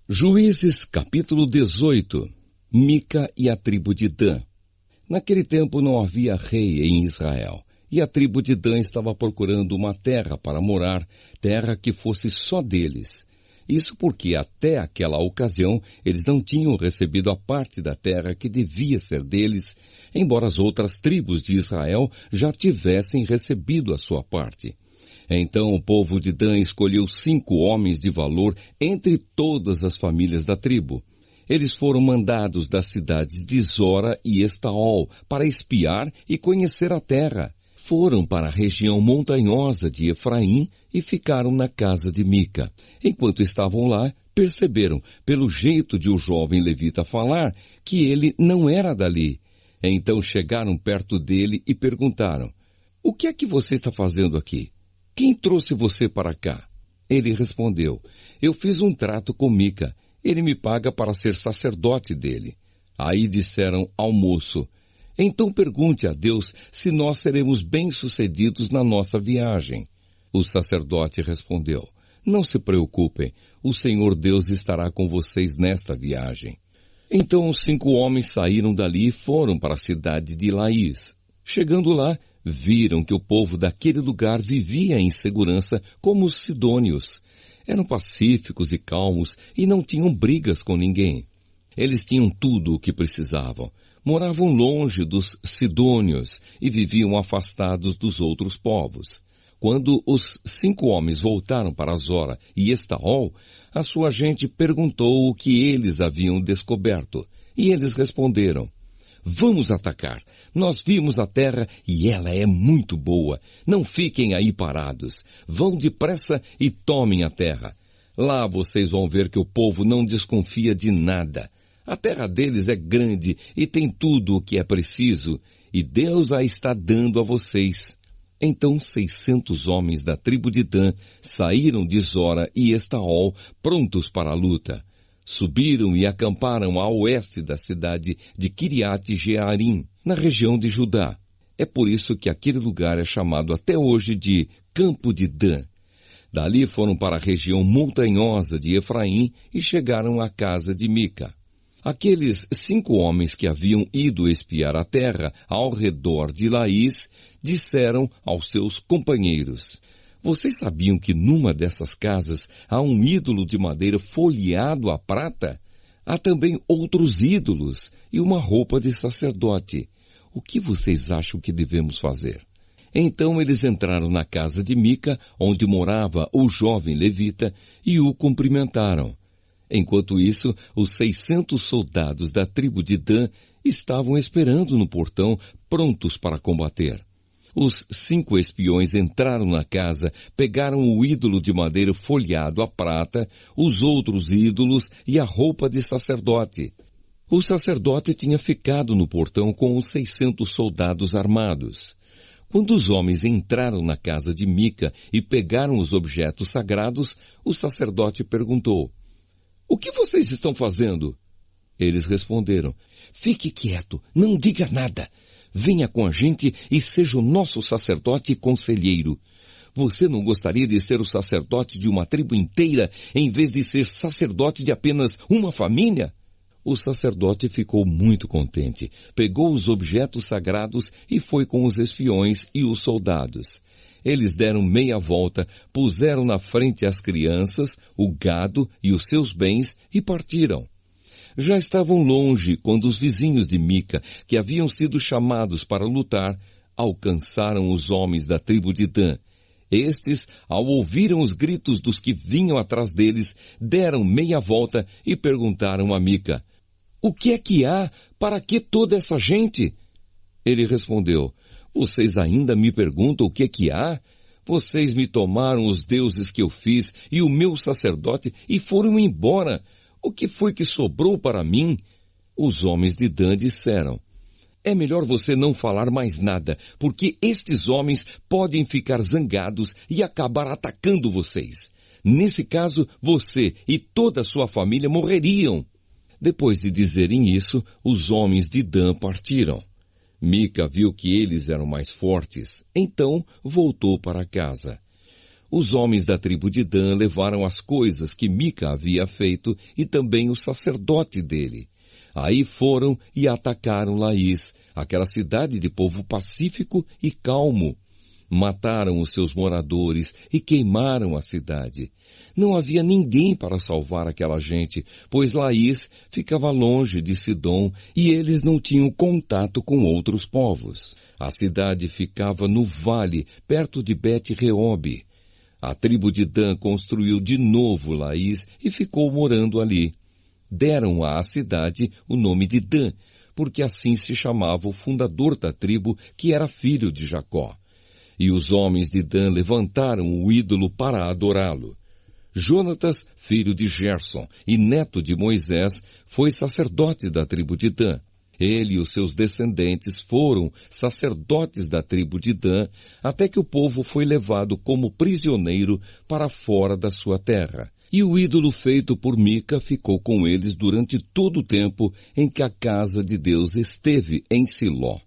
Juízes capítulo 18. Mica e a tribo de Dan. Naquele tempo não havia rei em Israel, e a tribo de Dan estava procurando uma terra para morar, terra que fosse só deles. Isso porque até aquela ocasião eles não tinham recebido a parte da terra que devia ser deles, embora as outras tribos de Israel já tivessem recebido a sua parte. Então o povo de Dan escolheu 5 homens de valor entre todas as famílias da tribo. Eles foram mandados das cidades de Zora e Estaol para espiar e conhecer a terra. Foram para a região montanhosa de Efraim e ficaram na casa de Mica. Enquanto estavam lá, perceberam, pelo jeito de o jovem levita falar, que ele não era dali. Então chegaram perto dele e perguntaram: "O que é que você está fazendo aqui? Quem trouxe você para cá?" Ele respondeu: "Eu fiz um trato com Mica. Ele me paga para ser sacerdote dele." Aí disseram ao moço: "Então pergunte a Deus se nós seremos bem-sucedidos na nossa viagem." O sacerdote respondeu: "Não se preocupem, o Senhor Deus estará com vocês nesta viagem." Então os 5 homens saíram dali e foram para a cidade de Laís. Chegando lá, viram que o povo daquele lugar vivia em segurança como os sidônios. Eram pacíficos e calmos e não tinham brigas com ninguém. Eles tinham tudo o que precisavam. Moravam longe dos sidônios e viviam afastados dos outros povos. Quando os 5 homens voltaram para Zora e Estaol, a sua gente perguntou o que eles haviam descoberto. E eles responderam: "Vamos atacar. Nós vimos a terra e ela é muito boa. Não fiquem aí parados. Vão depressa e tomem a terra. Lá vocês vão ver que o povo não desconfia de nada. A terra deles é grande e tem tudo o que é preciso, e Deus a está dando a vocês." Então 600 homens da tribo de Dan saíram de Zora e Estaol prontos para a luta. Subiram e acamparam a oeste da cidade de Kiriat Jearim, na região de Judá. É por isso que aquele lugar é chamado até hoje de Campo de Dan. Dali foram para a região montanhosa de Efraim e chegaram à casa de Mica. Aqueles 5 homens que haviam ido espiar a terra ao redor de Laís disseram aos seus companheiros: "Vocês sabiam que numa dessas casas há um ídolo de madeira folheado à prata? Há também outros ídolos e uma roupa de sacerdote. O que vocês acham que devemos fazer?" Então eles entraram na casa de Mica, onde morava o jovem levita, e o cumprimentaram. Enquanto isso, os 600 soldados da tribo de Dan estavam esperando no portão, prontos para combater. Os 5 espiões entraram na casa, pegaram o ídolo de madeira folheado à prata, os outros ídolos e a roupa de sacerdote. O sacerdote tinha ficado no portão com os 600 soldados armados. Quando os homens entraram na casa de Mica e pegaram os objetos sagrados, o sacerdote perguntou: "O que vocês estão fazendo?" Eles responderam: "Fique quieto, não diga nada. Venha com a gente e seja o nosso sacerdote e conselheiro. Você não gostaria de ser o sacerdote de uma tribo inteira, em vez de ser sacerdote de apenas uma família?" O sacerdote ficou muito contente, pegou os objetos sagrados e foi com os espiões e os soldados. Eles deram meia volta, puseram na frente as crianças, o gado e os seus bens e partiram. Já estavam longe quando os vizinhos de Mica, que haviam sido chamados para lutar, alcançaram os homens da tribo de Dan. Estes, ao ouvirem os gritos dos que vinham atrás deles, deram meia volta e perguntaram a Mica: "O que é que há? Para que toda essa gente?" Ele respondeu: "Vocês ainda me perguntam o que é que há? Vocês me tomaram os deuses que eu fiz e o meu sacerdote e foram embora. O que foi que sobrou para mim?" Os homens de Dan disseram: "É melhor você não falar mais nada, porque estes homens podem ficar zangados e acabar atacando vocês. Nesse caso, você e toda a sua família morreriam." Depois de dizerem isso, os homens de Dan partiram. Mica viu que eles eram mais fortes, então voltou para casa. Os homens da tribo de Dan levaram as coisas que Mica havia feito e também o sacerdote dele. Aí foram e atacaram Laís, aquela cidade de povo pacífico e calmo. Mataram os seus moradores e queimaram a cidade. Não havia ninguém para salvar aquela gente, pois Laís ficava longe de Sidom e eles não tinham contato com outros povos. A cidade ficava no vale, perto de Bet-Reobe. A tribo de Dan construiu de novo Laís e ficou morando ali. Deram à cidade o nome de Dan, porque assim se chamava o fundador da tribo, que era filho de Jacó. E os homens de Dan levantaram o ídolo para adorá-lo. Jonatas, filho de Gerson e neto de Moisés, foi sacerdote da tribo de Dan. Ele e os seus descendentes foram sacerdotes da tribo de Dan, até que o povo foi levado como prisioneiro para fora da sua terra. E o ídolo feito por Mica ficou com eles durante todo o tempo em que a casa de Deus esteve em Siló.